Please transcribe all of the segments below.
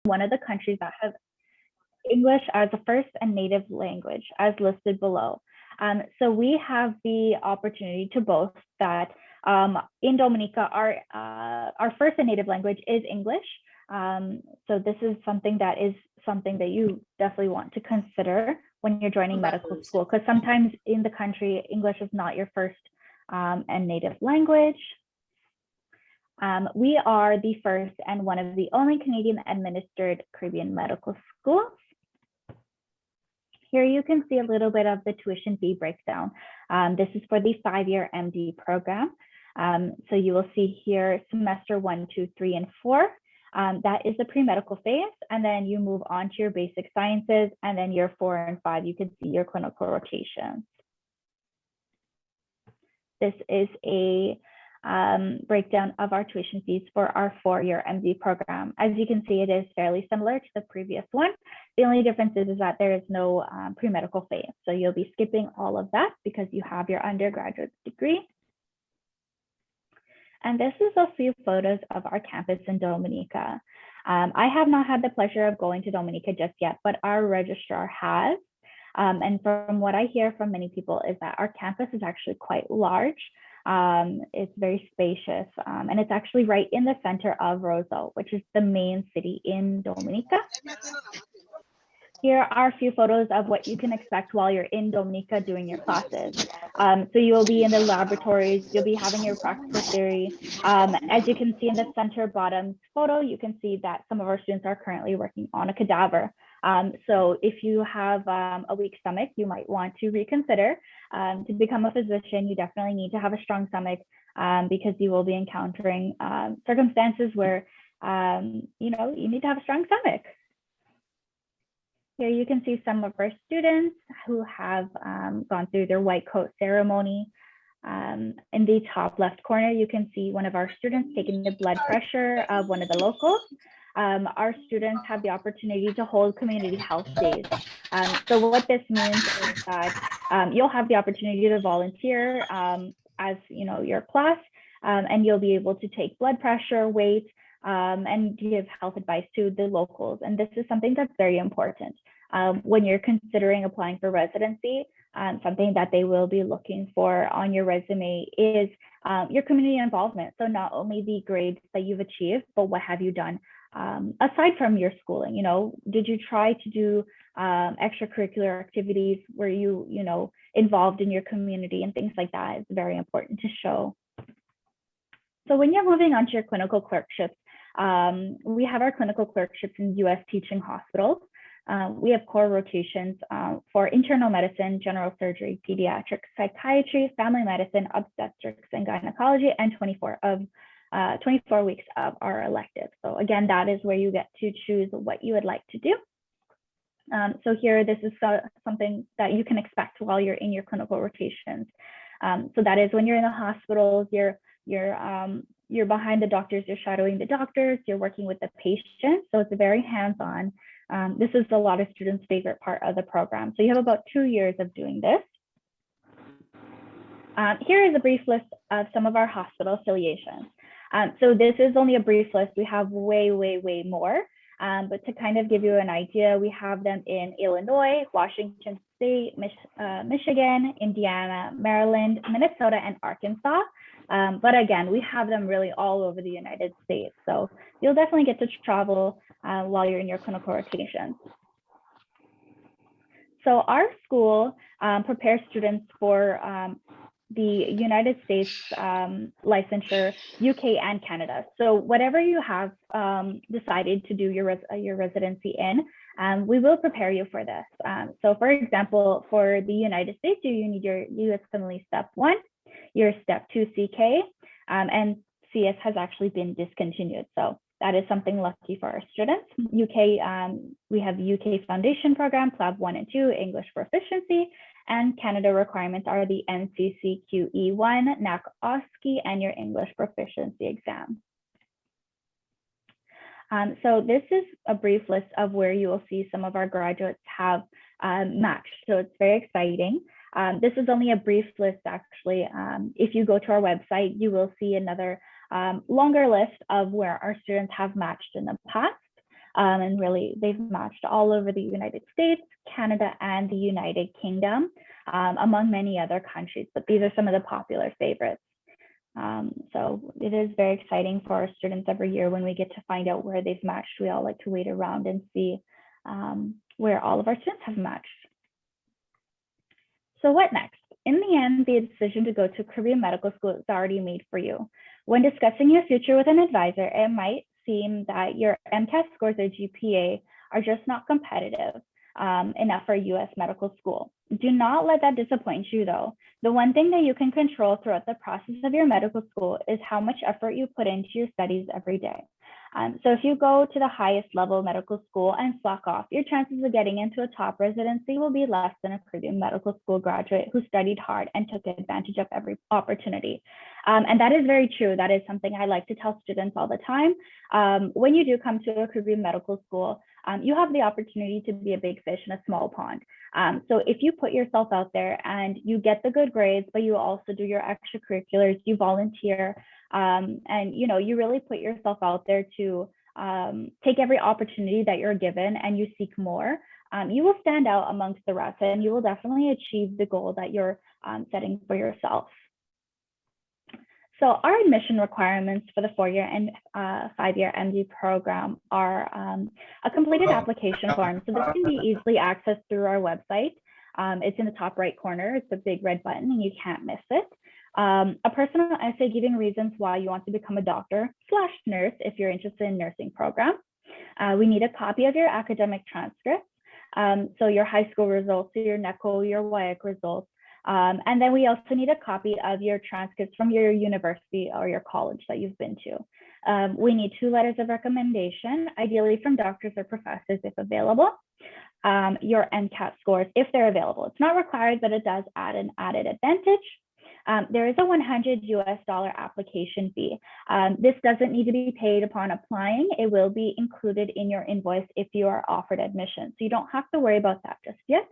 one of the countries that have English as a first and native language, as listed below. So we have the opportunity to boast that in Dominica, our first and native language is English. So this is something that you definitely want to consider when you're joining medical school, because sometimes in the country, English is not your first and native language. We are the first and one of the only Canadian administered Caribbean medical schools. Here you can see a little bit of the tuition fee breakdown. This is for the 5-year MD program. So you will see here semester 1, 2, 3, and 4. That is the pre-medical phase, and then you move on to your basic sciences, and then year 4 and 5, you can see your clinical rotations. This is a breakdown of our tuition fees for our 4-year MD program. As you can see, it is fairly similar to the previous one. The only difference is that there is no pre-medical phase. So you'll be skipping all of that because you have your undergraduate degree. And this is a few photos of our campus in Dominica. I have not had the pleasure of going to Dominica just yet, but our registrar has. And from what I hear from many people is that our campus is actually quite large. It's very spacious, and it's actually right in the center of Roseau, which is the main city in Dominica. Here are a few photos of what you can expect while you're in Dominica doing your classes. So you'll be in the laboratories, you'll be having your practical theory. As you can see in the center bottom photo, you can see that some of our students are currently working on a cadaver. So if you have a weak stomach, you might want to reconsider. To become a physician, you definitely need to have a strong stomach because you will be encountering circumstances where you need to have a strong stomach. Here you can see some of our students who have gone through their white coat ceremony. In the top left corner, you can see one of our students taking the blood pressure of one of the locals. Our students have the opportunity to hold community health days. So what this means is that you'll have the opportunity to volunteer as your class, and you'll be able to take blood pressure, weight, and give health advice to the locals. And this is something that's very important. When you're considering applying for residency, something that they will be looking for on your resume is your community involvement. So not only the grades that you've achieved, but what have you done aside from your schooling? Did you try to do extracurricular activities? Were you, involved in your community and things like that? It's very important to show. So when you're moving on to your clinical clerkships, we have our clinical clerkships in U.S. teaching hospitals. We have core rotations for internal medicine, general surgery, pediatrics, psychiatry, family medicine, obstetrics, and gynecology, and 24 weeks of our electives. So again, that is where you get to choose what you would like to do. So here, this is something that you can expect while you're in your clinical rotations. So that is when you're in the hospitals, you're behind the doctors, you're shadowing the doctors, you're working with the patient. So it's very hands-on. This is a lot of students' favorite part of the program. So you have about 2 years of doing this. Here is a brief list of some of our hospital affiliations. So this is only a brief list. We have way, way, way more. But to kind of give you an idea, we have them in Illinois, Washington State, Michigan, Indiana, Maryland, Minnesota, and Arkansas. But again, we have them really all over the United States. So you'll definitely get to travel while you're in your clinical rotations. So our school prepares students for the United States licensure, UK and Canada. So whatever you have decided to do your residency in, we will prepare you for this. So for example, for the United States, you need your USMLE Step 1, your Step 2 CK, and CS has actually been discontinued. So that is something lucky for our students. UK, we have UK Foundation Program, PLAB 1 and 2, English Proficiency, and Canada requirements are the NCCQE1, NAC OSCE, and your English Proficiency exam. So this is a brief list of where you will see some of our graduates have matched. So it's very exciting. This is only a brief list, actually. If you go to our website, you will see another longer list of where our students have matched in the past. And really, they've matched all over the United States, Canada, and the United Kingdom, among many other countries, but these are some of the popular favorites. So it is very exciting for our students every year when we get to find out where they've matched. We all like to wait around and see where all of our students have matched. So what next? In the end, the decision to go to Caribbean Medical School is already made for you. When discussing your future with an advisor, it might seem that your MCAT scores or GPA are just not competitive enough for a U.S. medical school. Do not let that disappoint you, though. The one thing that you can control throughout the process of your medical school is how much effort you put into your studies every day. So if you go to the highest level medical school and slack off, your chances of getting into a top residency will be less than a Caribbean medical school graduate who studied hard and took advantage of every opportunity. And that is very true. That is something I like to tell students all the time. When you do come to a Caribbean medical school, you have the opportunity to be a big fish in a small pond. So if you put yourself out there and you get the good grades, but you also do your extracurriculars, you volunteer, and you really put yourself out there to take every opportunity that you're given and you seek more, you will stand out amongst the rest and you will definitely achieve the goal that you're setting for yourself. So our admission requirements for the 4-year and 5-year MD program are a completed application form. So this can be easily accessed through our website. It's in the top right corner. It's a big red button and you can't miss it. A personal essay giving reasons why you want to become a doctor/nurse if you're interested in nursing program. We need a copy of your academic transcripts. So your high school results, your NECO, your WIAC results. And then we also need a copy of your transcripts from your university or your college that you've been to. We need 2 letters of recommendation, ideally from doctors or professors if available. Your MCAT scores if they're available. It's not required, but it does add an added advantage. There is a $100 application fee. This doesn't need to be paid upon applying. It will be included in your invoice if you are offered admission. So you don't have to worry about that just yet.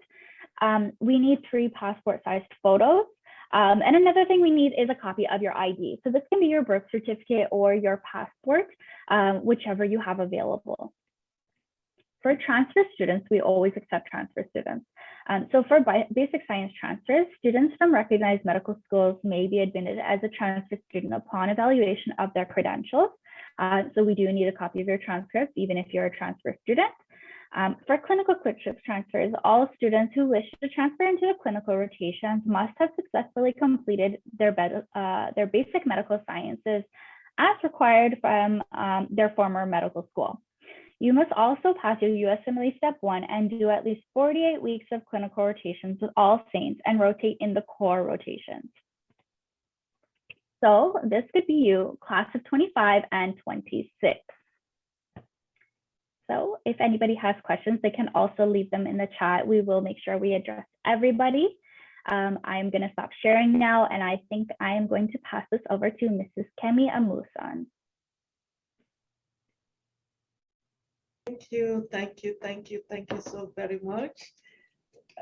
We need 3 passport-sized photos. And another thing we need is a copy of your ID. So this can be your birth certificate or your passport, whichever you have available. For transfer students, we always accept transfer students. So for basic science transfers, students from recognized medical schools may be admitted as a transfer student upon evaluation of their credentials. So we do need a copy of your transcript, even if you're a transfer student. For clinical clerkships transfers, all students who wish to transfer into a clinical rotation must have successfully completed their basic medical sciences as required from their former medical school. You must also pass your USMLE Step 1 and do at least 48 weeks of clinical rotations with All Saints and rotate in the core rotations. So this could be you, class of 25 and 26. So if anybody has questions, they can also leave them in the chat. We will make sure we address everybody. I'm going to stop sharing now, and I think I am going to pass this over to Mrs. Kemi Amusan. Thank you so very much,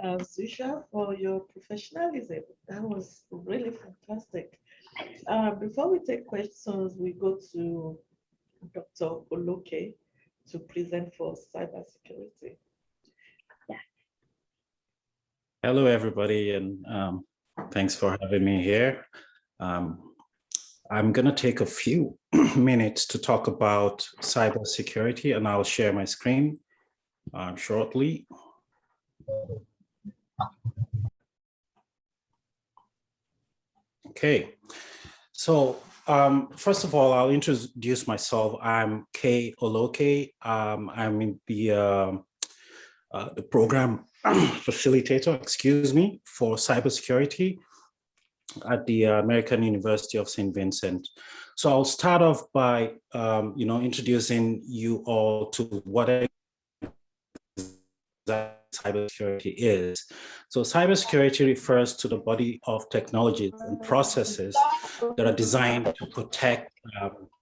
Susha, for your professionalism. That was really fantastic. Before we take questions, we go to Dr. Oloke to present for cybersecurity. Yeah. Hello, everybody, and thanks for having me here. I'm going to take a few minutes to talk about cybersecurity, and I'll share my screen shortly. Okay, so first of all, I'll introduce myself. I'm Kay Oloke. I'm in the program facilitator, for cybersecurity at the American University of St. Vincent. So I'll start off by, introducing you all to what cybersecurity is. So cybersecurity refers to the body of technologies and processes that are designed to protect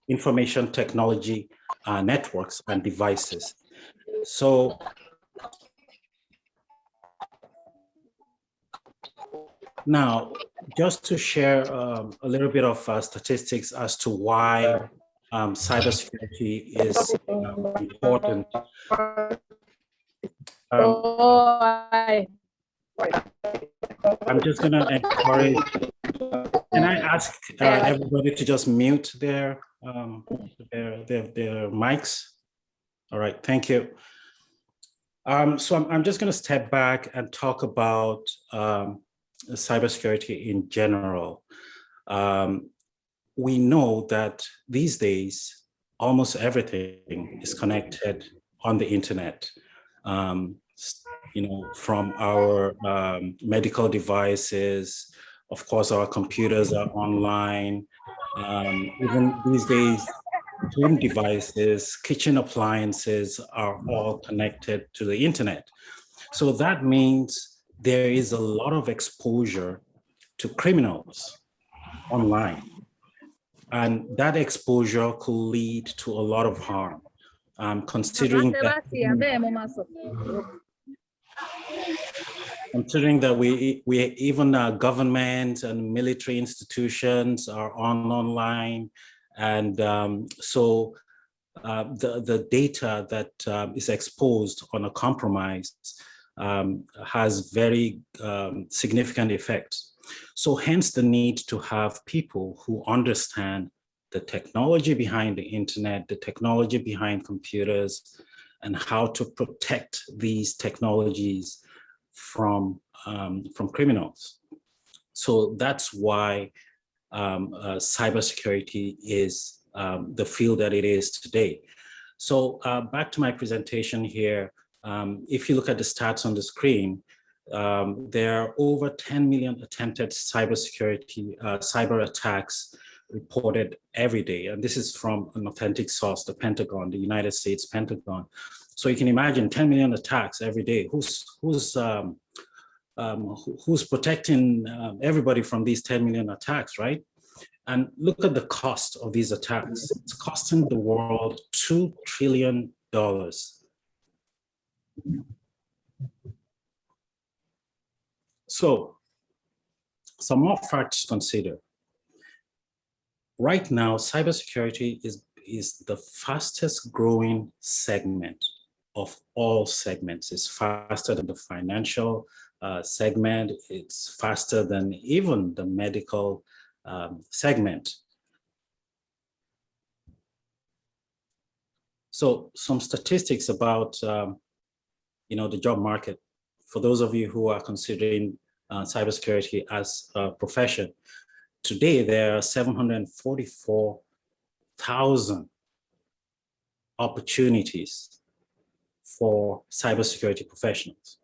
information technology networks and devices. So now, just to share a little bit of statistics as to why cybersecurity is important. I'm just going to encourage. Can I ask everybody to just mute their mics? All right, thank you. So I'm just going to step back and talk about cybersecurity in general. We know that these days, almost everything is connected on the internet. From our medical devices, of course, our computers are online. Even these days, home devices, kitchen appliances are all connected to the internet. So that means there is a lot of exposure to criminals online. And that exposure could lead to a lot of harm. Considering that we even government and military institutions are online, and so the data that is exposed on a compromise has very significant effects. So hence the need to have people who understand the technology behind the internet, the technology behind computers, and how to protect these technologies from criminals. So that's why cybersecurity is the field that it is today. So back to my presentation here. If you look at the stats on the screen, there are over 10 million attempted cyber attacks reported every day. And this is from an authentic source, the Pentagon, the United States Pentagon. So you can imagine 10 million attacks every day. Who's protecting everybody from these 10 million attacks, right? And look at the cost of these attacks. It's costing the world $2 trillion. So some more facts to consider. Right now, cybersecurity is the fastest growing segment of all segments. It's faster than the financial segment. It's faster than even the medical segment. So some statistics about the job market. For those of you who are considering cybersecurity as a profession, today there are 744,000 opportunities for cybersecurity professionals.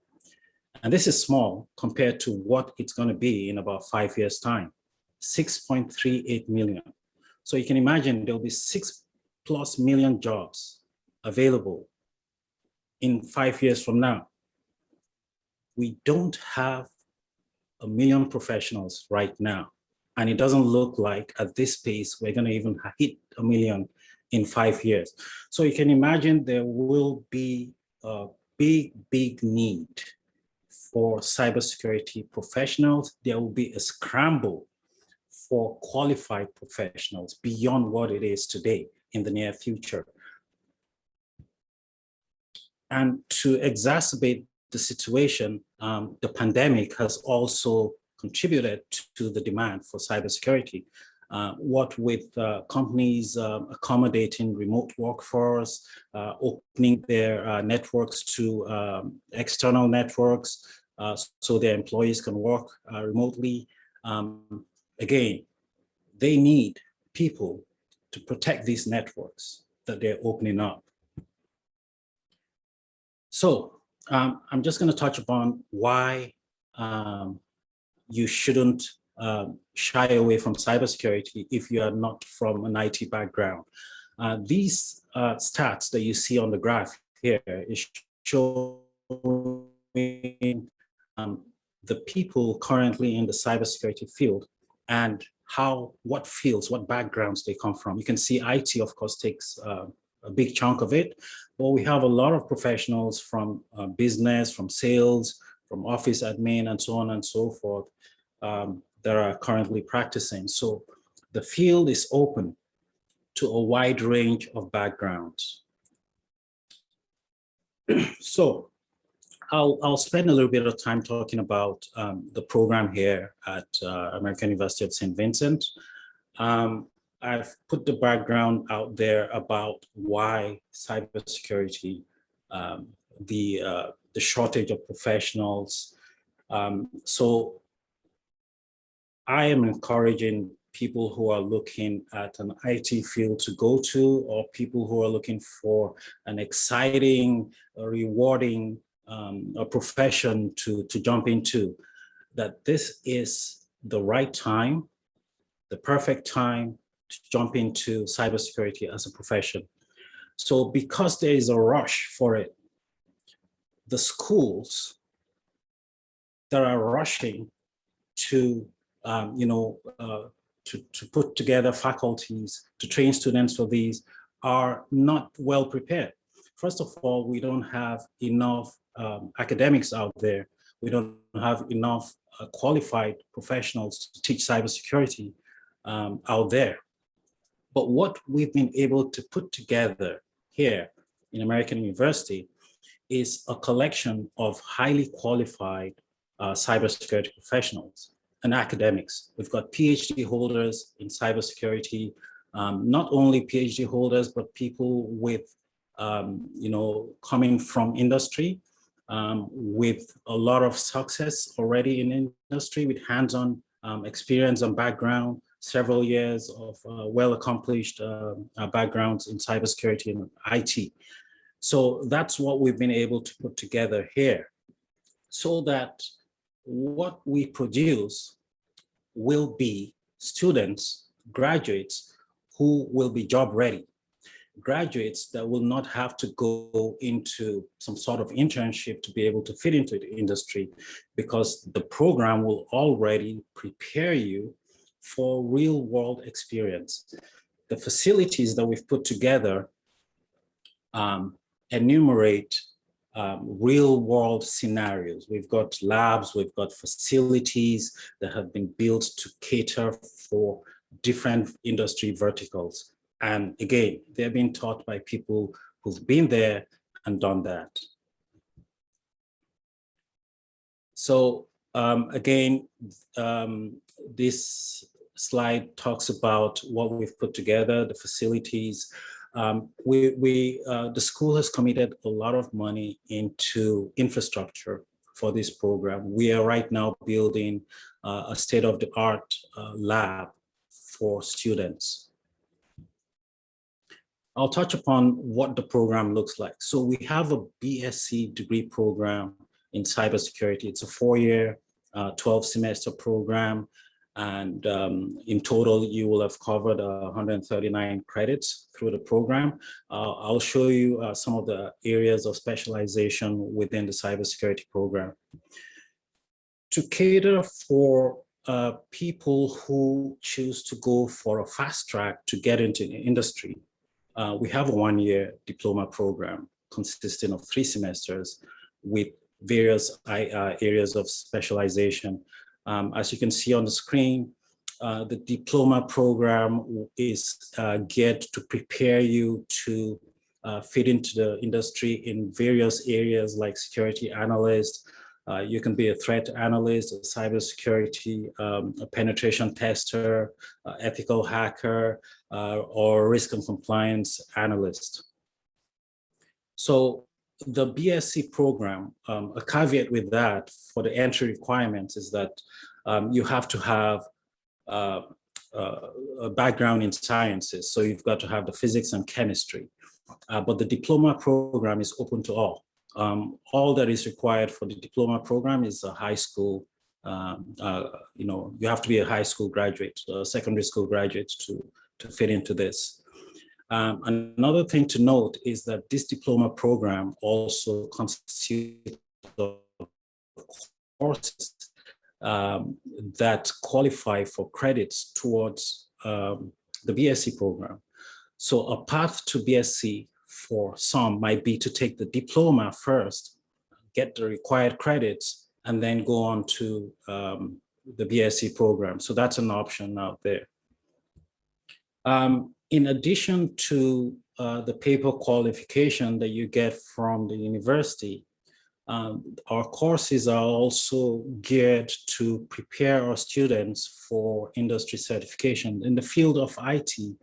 And this is small compared to what it's going to be in about 5 years' time, 6.38 million. So you can imagine there'll be 6+ million jobs available in 5 years from now. We don't have 1 million professionals right now. And it doesn't look like at this pace, we're going to even hit 1 million in 5 years. So you can imagine there will be a big need for cybersecurity professionals. There will be a scramble for qualified professionals beyond what it is today in the near future. And to exacerbate the situation, the pandemic has also contributed to the demand for cybersecurity. What with companies accommodating remote workforce, opening their networks to external networks so their employees can work remotely. Again, they need people to protect these networks that they're opening up. So I'm just going to touch upon why you shouldn't shy away from cybersecurity if you are not from an IT background. These stats that you see on the graph here is showing the people currently in the cybersecurity field and what fields, what backgrounds they come from. You can see IT, of course, takes a big chunk of it, but we have a lot of professionals from business, from sales, from office admin, and so on and so forth that are currently practicing. So the field is open to a wide range of backgrounds. So I'll spend a little bit of time talking about the program here at American University of St. Vincent. I've put the background out there about why cybersecurity, the shortage of professionals. So I am encouraging people who are looking at an IT field to go to, or people who are looking for an exciting, rewarding a profession to jump into, that this is the right time, the perfect time to jump into cybersecurity as a profession. So because there is a rush for it, the schools that are rushing to, to put together faculties, to train students for these, are not well prepared. First of all, we don't have enough academics out there. We don't have enough qualified professionals to teach cybersecurity out there. But what we've been able to put together here in American University is a collection of highly qualified cybersecurity professionals and academics. We've got PhD holders in cybersecurity, not only PhD holders, but people with, coming from industry, with a lot of success already in industry, with hands-on experience and background, several years of well-accomplished backgrounds in cybersecurity and IT. So that's what we've been able to put together here, so that what we produce will be students, graduates who will be job ready, graduates that will not have to go into some sort of internship to be able to fit into the industry, because the program will already prepare you for real world experience. The facilities that we've put together enumerate real world scenarios. We've got labs, we've got facilities that have been built to cater for different industry verticals. And again, they're being taught by people who've been there and done that. So again, this slide talks about what we've put together, the facilities. The school has committed a lot of money into infrastructure for this program. We are right now building a state-of-the-art lab for students. I'll touch upon what the program looks like. So we have a BSc degree program in cybersecurity. It's a 4-year, 12-semester program. And in total, you will have covered 139 credits through the program. I'll show you some of the areas of specialization within the cybersecurity program. To cater for people who choose to go for a fast track to get into the industry, we have a 1-year diploma program consisting of 3 semesters with various areas of specialization. As you can see on the screen, the diploma program is geared to prepare you to fit into the industry in various areas like security analyst. You can be a threat analyst, a cybersecurity, a penetration tester, ethical hacker, or risk and compliance analyst. So the BSc program, a caveat with that for the entry requirements is that you have to have a background in sciences. So you've got to have the physics and chemistry. But the diploma program is open to all. All that is required for the diploma program is a high school, you have to be a high school graduate, a secondary school graduate to fit into this. Another thing to note is that this diploma program also constitutes of courses that qualify for credits towards the BSc program. So a path to BSc for some might be to take the diploma first, get the required credits, and then go on to the BSc program. So that's an option out there. In addition to the paper qualification that you get from the university, our courses are also geared to prepare our students for industry certification. In the field of IT,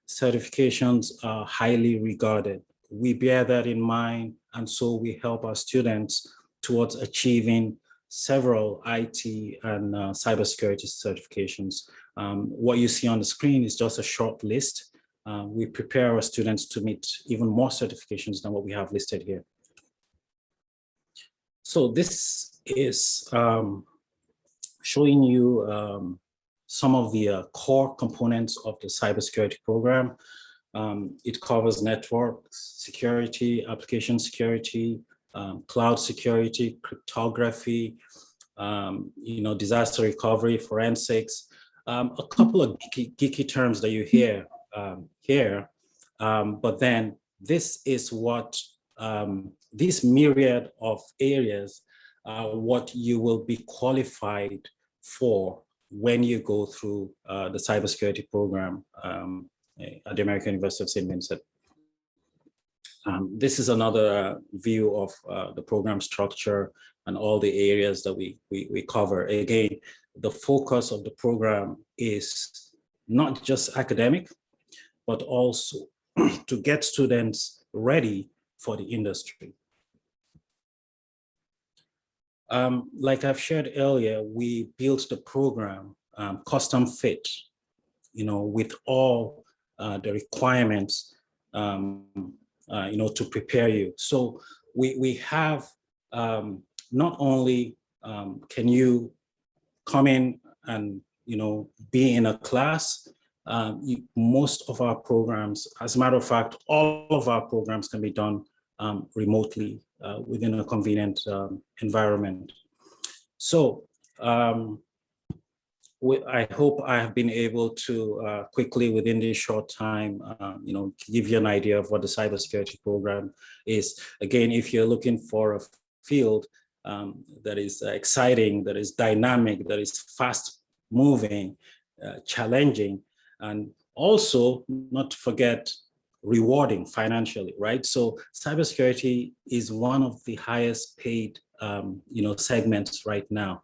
certifications are highly regarded. We bear that in mind, and so we help our students towards achieving several IT and cybersecurity certifications. What you see on the screen is just a short list. We prepare our students to meet even more certifications than what we have listed here. So this is showing you some of the core components of the cybersecurity program. It covers network security, application security, cloud security, cryptography, disaster recovery, forensics, a couple of geeky terms that you hear here, but then this is what this myriad of areas what you will be qualified for when you go through the cybersecurity program at the American University of St. Vincent. This is another view of the program structure and all the areas that we cover. Again, the focus of the program is not just academic, but also to get students ready for the industry. Like I've shared earlier, we built the program custom fit, with all the requirements, to prepare you. So we have not only can you come in and be in a class. Most of our programs, as a matter of fact, all of our programs can be done remotely within a convenient environment. So I hope I have been able to quickly, within this short time, give you an idea of what the cybersecurity program is. Again, if you're looking for a field that is exciting, that is dynamic, that is fast moving, challenging, and also not to forget rewarding financially, right? So cybersecurity is one of the highest paid, segments right now.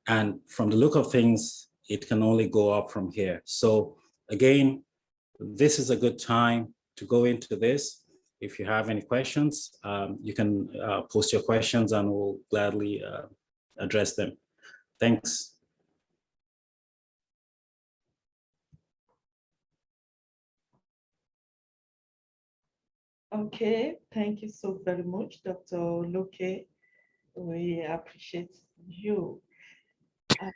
And from the look of things, it can only go up from here. So again, this is a good time to go into this. If you have any questions, you can post your questions and we'll gladly address them. Thanks. Okay, thank you so very much, Dr. Loke. We appreciate you. I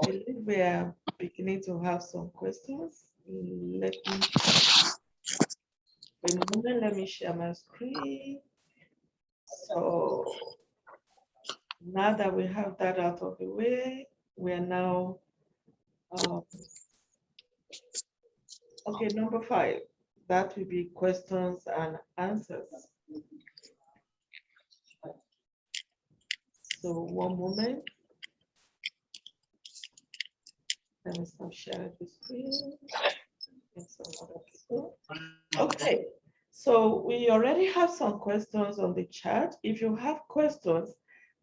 believe we are beginning to have some questions. Let me share my screen. So now that we have that out of the way, we are now, okay, number 5. That will be questions and answers. So one moment. Let me stop sharing the screen. And some other people. Okay, so we already have some questions on the chat. If you have questions,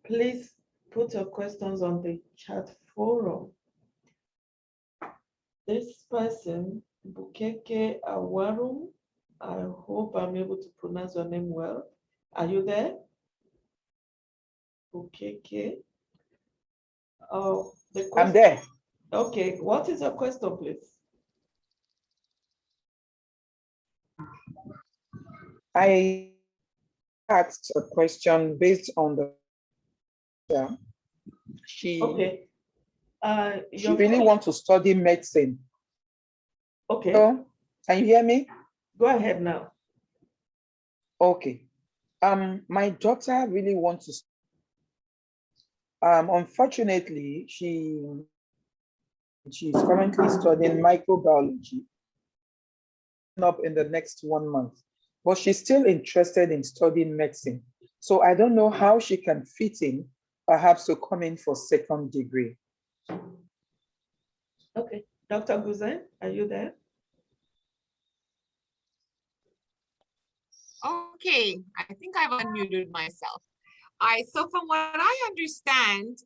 please put your questions on the chat forum. This person, Bukeke Awarum, I hope I'm able to pronounce your name well. Are you there? Bukeke. Oh, the question. I'm there. Okay, what is your question, please? I asked a question based on the she Okay. She really wants to study medicine. Okay. So, can you hear me? Go ahead now. Okay. My daughter really wants to. Unfortunately, she's currently studying microbiology. Up in the next 1 month, but she's still interested in studying medicine. So I don't know how she can fit in, perhaps to come in for second degree. Okay, Dr. Guzen, are you there? Okay, I think I've unmuted myself. So from what I understand,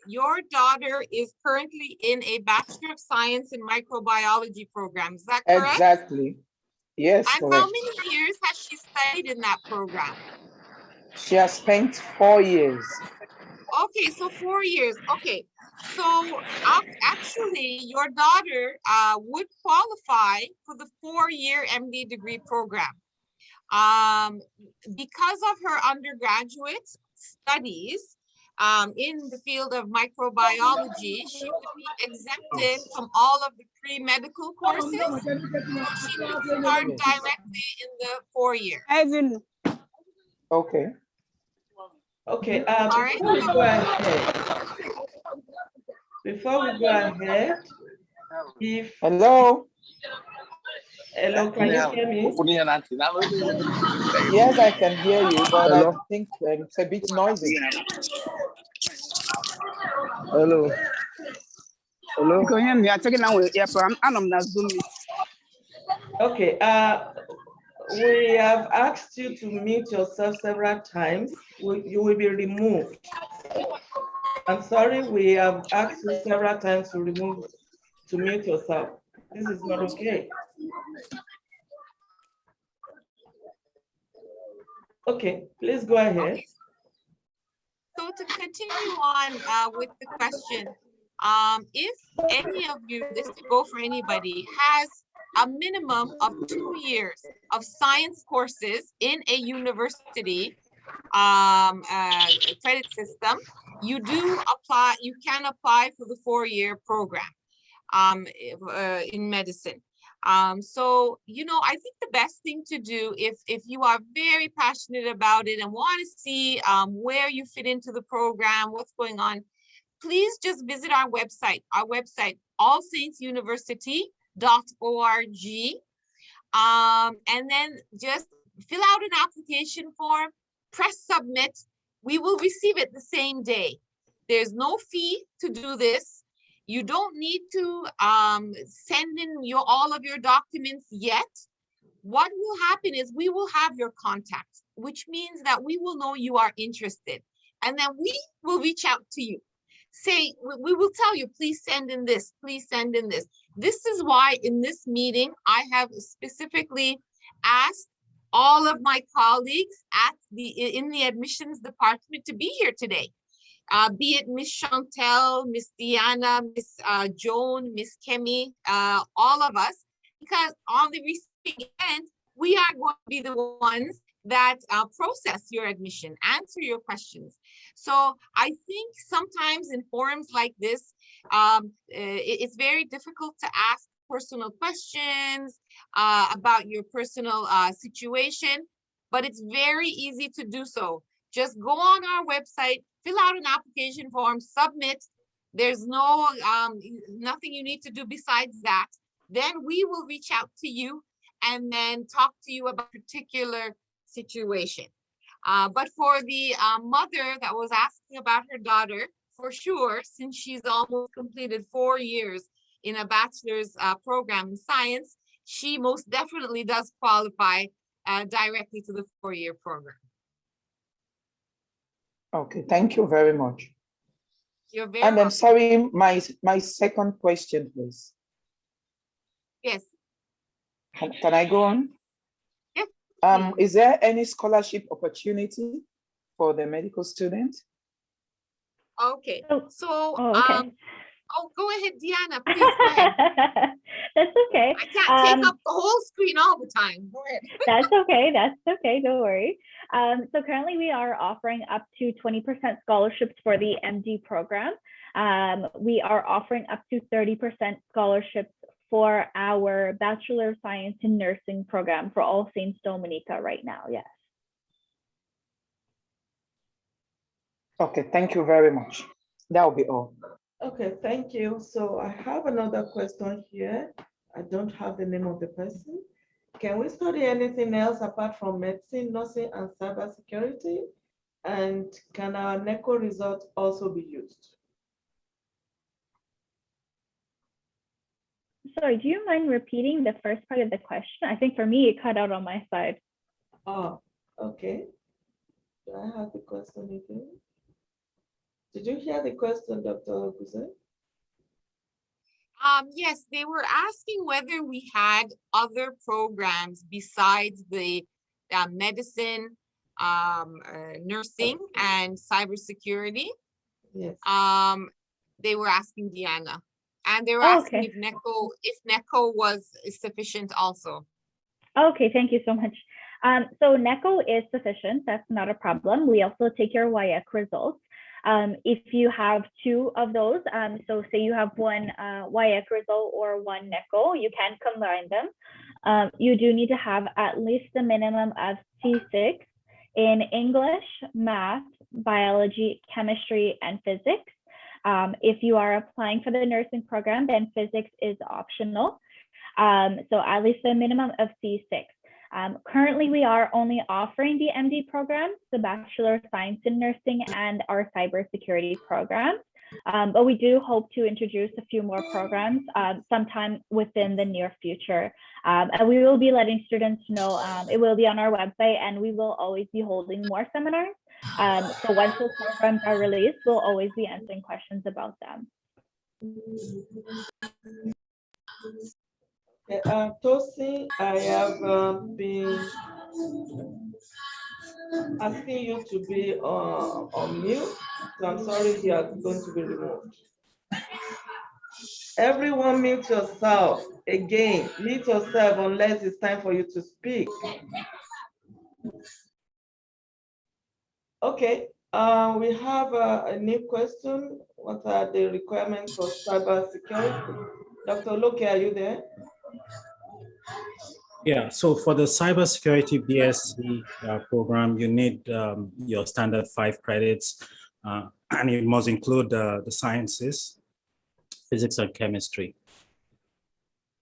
your daughter is currently in a Bachelor of Science in Microbiology program. Is that correct? Exactly. Yes, And correct. how many years has she studied in that program? She has spent 4 years. Okay, so 4 years. Okay, so actually, your daughter would qualify for the 4-year MD degree program. Because of her undergraduate studies in the field of microbiology, she would be exempted from all of the pre-medical courses. So she could start Yes. directly in the 4-year. Okay. Okay, All right. Before we go ahead, if Hello. hello, can you hear me? Yes, I can hear you, but I think it's a bit noisy. Hello. Hello. You can hear me. I take it now. Yeah, I'm on Zoom. Okay, we have asked you to mute yourself several times. You will be removed. I'm sorry, we have asked you several times to mute yourself. This is not okay. Okay, please go ahead. So to continue on with the question, if any of you, this could go for anybody, has a minimum of 2 years of science courses in a university credit system, you can apply for the 4-year program in medicine. So, I think the best thing to do if you are very passionate about it and want to see where you fit into the program, what's going on, please just visit our website, allsaintsuniversity.org, and then just fill out an application form, press submit. We will receive it the same day. There's no fee to do this. You don't need to send in all of your documents yet. What will happen is we will have your contact, which means that we will know you are interested. And then we will reach out to you. We will tell you, please send in this, please send in this. This is why in this meeting, I have specifically asked all of my colleagues in the admissions department to be here today. Be it Miss Chantel, Miss Diana, Miss Joan, Miss Kemi, all of us, because on the receiving end, we are going to be the ones that process your admission, answer your questions. So I think sometimes in forums like this, it's very difficult to ask personal questions about your personal situation, but it's very easy to do so. Just go on our website, fill out an application form, submit. There's no nothing you need to do besides that. Then we will reach out to you and then talk to you about a particular situation. But for the mother that was asking about her daughter, for sure, since she's almost completed 4 years in a bachelor's program in science, she most definitely does qualify directly to the 4-year program. Okay, thank you very much. You're very And welcome. I'm sorry, my second question, please. Yes. Can I go on? Yes. Is there any scholarship opportunity for the medical student? Okay. So, okay. go ahead, Diana, please go ahead. That's okay. I can't take up the whole screen all the time. Go ahead. That's okay. That's okay. Don't worry. So currently we are offering up to 20% scholarships for the MD program. We are offering up to 30% scholarships for our Bachelor of Science in Nursing program for All Saints Dominica right now. Yes. Okay, thank you very much. That will be all. Okay, thank you. So I have another question here. I don't have the name of the person. Can we study anything else apart from medicine, nursing, and cybersecurity? And can our NECO results also be used? Sorry, do you mind repeating the first part of the question? I think for me, it cut out on my side. Oh, okay. Do I have the question again? Did you hear the question, Dr. Guzman? Yes, they were asking whether we had other programs besides the medicine, nursing, and cybersecurity. Yes. They were asking Deanna, and they were Oh, asking okay. if NECO was sufficient also. Okay, thank you so much. So NECO is sufficient. That's not a problem. We also take your WIAC results. If you have two of those, so say you have one WIAC result or one NECO, you can combine them. You do need to have at least a minimum of C6 in English, math, biology, chemistry, and physics. If you are applying for the nursing program, then physics is optional. So at least a minimum of C6. Currently, we are only offering the MD programs, the Bachelor of Science in Nursing, and our cybersecurity programs. But we do hope to introduce a few more programs sometime within the near future. And we will be letting students know, it will be on our website, and we will always be holding more seminars. So once those programs are released, we'll always be answering questions about them. Okay, Tosi, I have been asking you to be on mute, so I'm sorry you are going to be removed. Everyone mute yourself. Again, mute yourself unless it's time for you to speak. Okay, we have a new question. What are the requirements for cybersecurity? Dr. Loke, are you there? Yeah, so for the cybersecurity BSc program, you need your standard 5 credits, and it must include the sciences, physics and chemistry.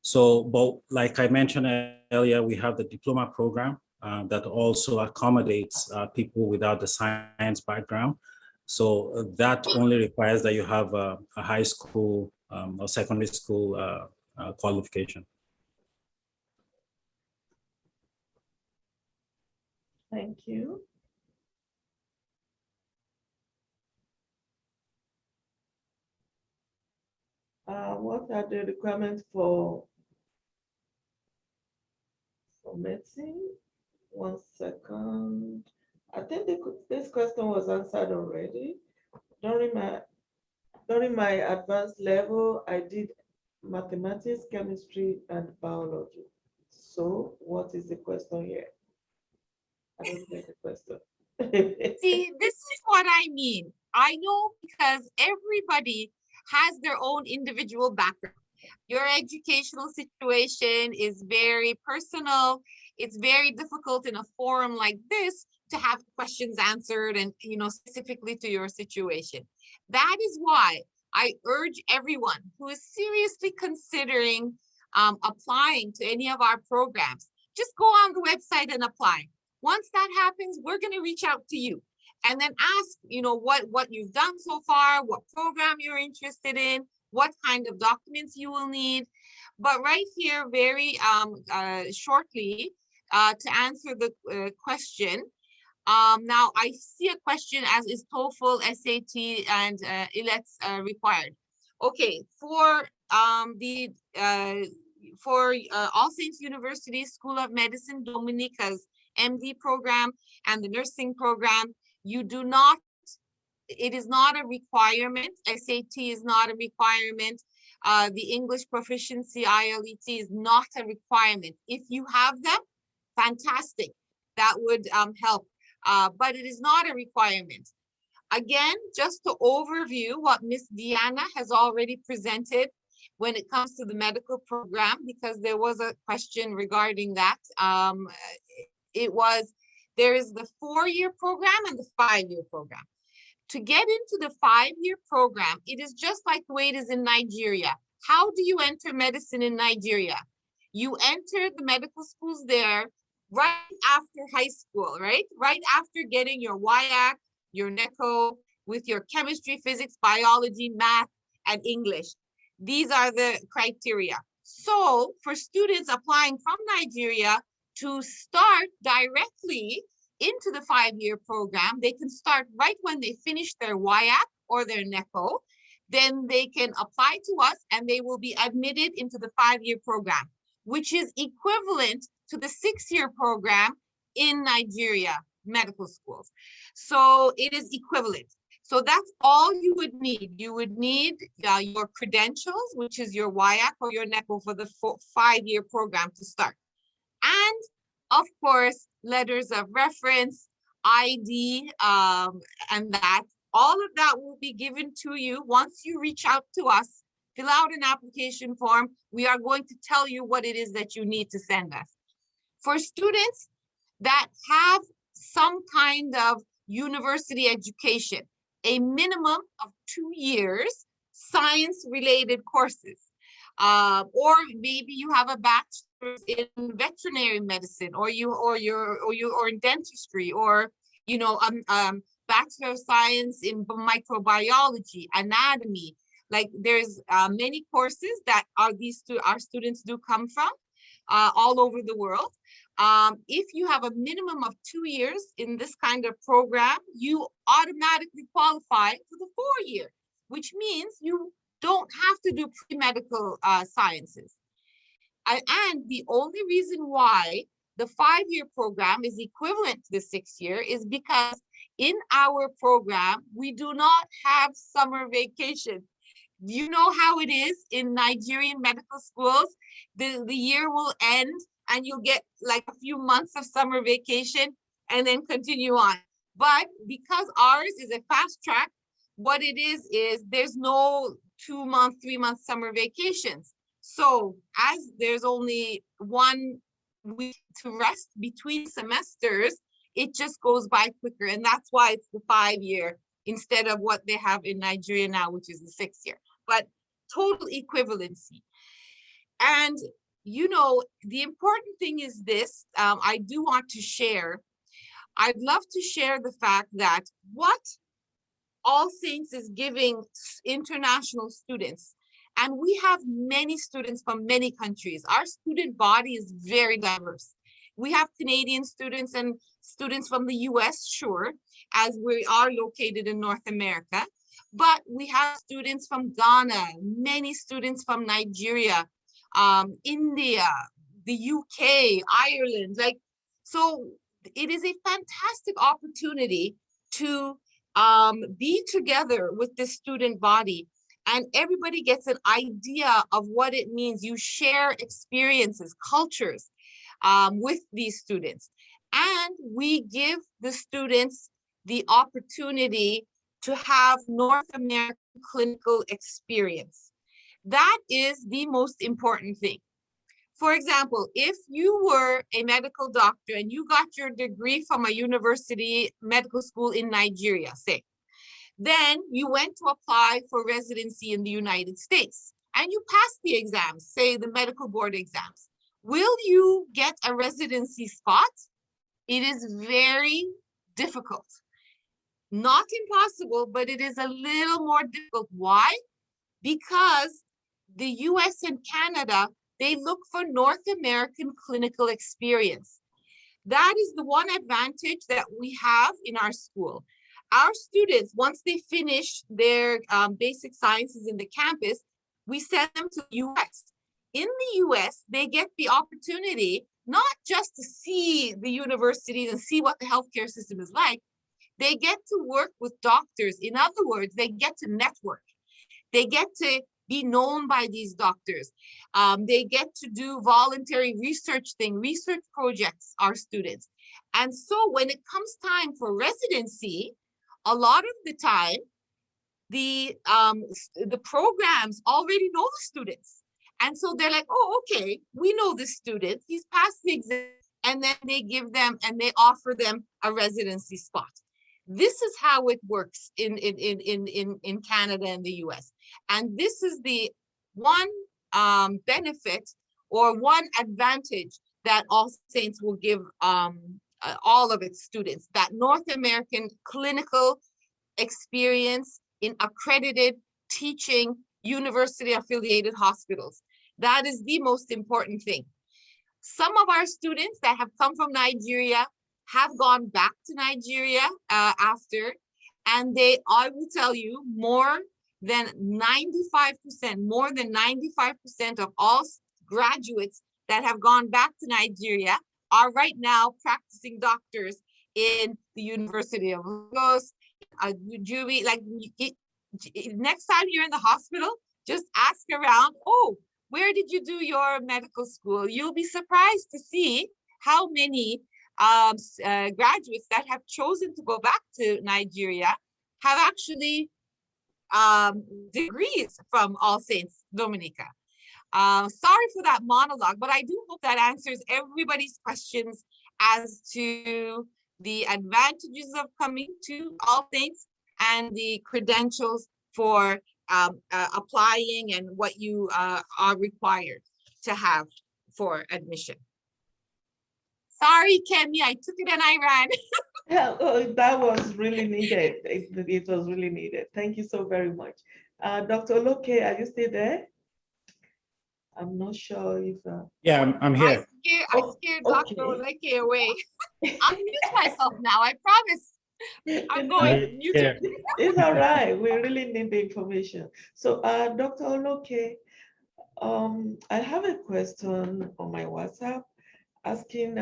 So, but like I mentioned earlier, we have the diploma program that also accommodates people without the science background. So that only requires that you have a high school or secondary school qualification. Thank you. What are the requirements for medicine? 1 second. I think this question was answered already. During my advanced level, I did mathematics, chemistry, and biology. So what is the question here? I don't get the question. See, this is what I mean. I know because everybody has their own individual background. Your educational situation is very personal. It's very difficult in a forum like this to have questions answered and, specifically to your situation. That is why I urge everyone who is seriously considering applying to any of our programs, just go on the website and apply. Once that happens, we're going to reach out to you and then ask, what you've done so far, what program you're interested in, what kind of documents you will need. But right here, very shortly, to answer the question, now I see a question as is TOEFL, SAT, and IELTS required. Okay, for All Saints University School of Medicine, Dominica's MD program and the nursing program, it is not a requirement. SAT is not a requirement. The English proficiency, IELTS, is not a requirement. If you have them, fantastic. That would help, but it is not a requirement. Again, just to overview what Miss Deanna has already presented when it comes to the medical program, because there was a question regarding that. There is the 4-year program and the 5-year program. To get into the 5-year program, it is just like the way it is in Nigeria. How do you enter medicine in Nigeria? You enter the medical schools there right after high school, right? Right after getting your WIAC, your NECO, with your chemistry, physics, biology, math, and English. These are the criteria. So for students applying from Nigeria, to start directly into the 5-year program. They can start right when they finish their WIAC or their NECO. Then they can apply to us and they will be admitted into the 5-year program, which is equivalent to the 6-year program in Nigeria medical schools. So it is equivalent. So that's all you would need. You would need your credentials, which is your WIAC or your NECO for the 5-year program to start. And of course, letters of reference, ID, and that. All of that will be given to you once you reach out to us, fill out an application form. We are going to tell you what it is that you need to send us. For students that have some kind of university education, a minimum of 2 years science-related courses, or maybe you have a bachelor's in veterinary medicine, or in dentistry, or Bachelor of Science in microbiology, anatomy. Like there's many courses that our students do come from all over the world. If you have a minimum of 2 years in this kind of program, you automatically qualify for the 4-year, which means you don't have to do pre-medical sciences. And the only reason why the 5-year program is equivalent to the 6-year is because in our program, we do not have summer vacation. You know how it is in Nigerian medical schools? The year will end and you'll get like a few months of summer vacation and then continue on. But because ours is a fast track, what it is there's no 2-month, 3-month summer vacations. So as there's only 1 week to rest between semesters, it just goes by quicker. And that's why it's the 5-year instead of what they have in Nigeria now, which is the 6-year. But total equivalency. And the important thing is this, I do want to share. I'd love to share the fact that what All Saints is giving international students, and we have many students from many countries. Our student body is very diverse. We have Canadian students and students from the US, sure, as we are located in North America, but we have students from Ghana, many students from Nigeria, India, the UK, Ireland. So it is a fantastic opportunity to be together with the student body, and everybody gets an idea of what it means. You share experiences, cultures with these students, and we give the students the opportunity to have North American clinical experience. That is the most important thing. For example, if you were a medical doctor and you got your degree from a university medical school in Nigeria, say, then you went to apply for residency in the United States and you passed the exams, say the medical board exams. Will you get a residency spot? It is very difficult. Not impossible, but it is a little more difficult. Why? Because the US and Canada, they look for North American clinical experience. That is the one advantage that we have in our school. Our students, once they finish their basic sciences in the campus, we send them to the US. In the US, they get the opportunity not just to see the universities and see what the healthcare system is like, they get to work with doctors. In other words, they get to network. They get to be known by these doctors. They get to do voluntary research projects, our students. And so when it comes time for residency, a lot of the time, the programs already know the students. And so they're like, oh, okay, we know this student, he's passed the exam, and then they give them and they offer them a residency spot. This is how it works in Canada and the US. And this is the one benefit or one advantage that All Saints will give all of its students, that North American clinical experience in accredited teaching university affiliated hospitals. That is the most important thing. Some of our students that have come from Nigeria have gone back to Nigeria after, and I will tell you, more than 95% of all graduates that have gone back to Nigeria are right now practicing doctors in the University of Lagos. Next time you're in the hospital, just ask around, oh, where did you do your medical school? You'll be surprised to see how many graduates that have chosen to go back to Nigeria have actually degrees from All Saints, Dominica. Sorry for that monologue, but I do hope that answers everybody's questions as to the advantages of coming to All Saints and the credentials for applying and what you are required to have for admission. Sorry, Kemi, I took it and I ran. Yeah, that was really needed. It was really needed. Thank you so very much. Dr. Oloke, are you still there? I'm not sure if... Yeah, I'm here. I scared Dr. Oloke away. I'll mute myself now, I promise. I'm going mute. Yeah. It's all right. We really need the information. So, Dr. Oloke, I have a question on my WhatsApp asking